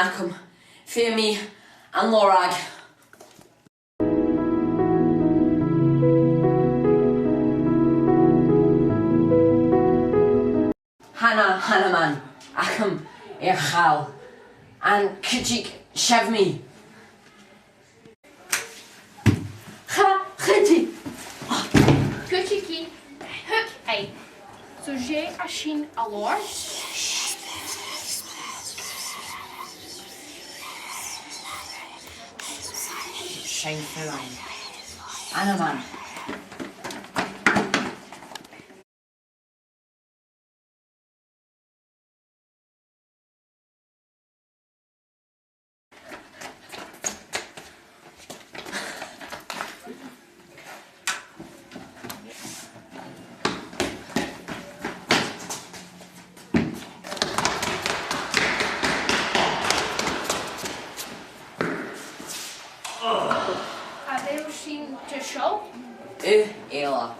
acum. Fear me and Lorag. Hannah man. Acum Chal. And Kitchik Shevmi. Chiti. Kutchiki, hook ei. So j'ai achin alors. Shameful. Anna man. Adeus shin to show. Ela.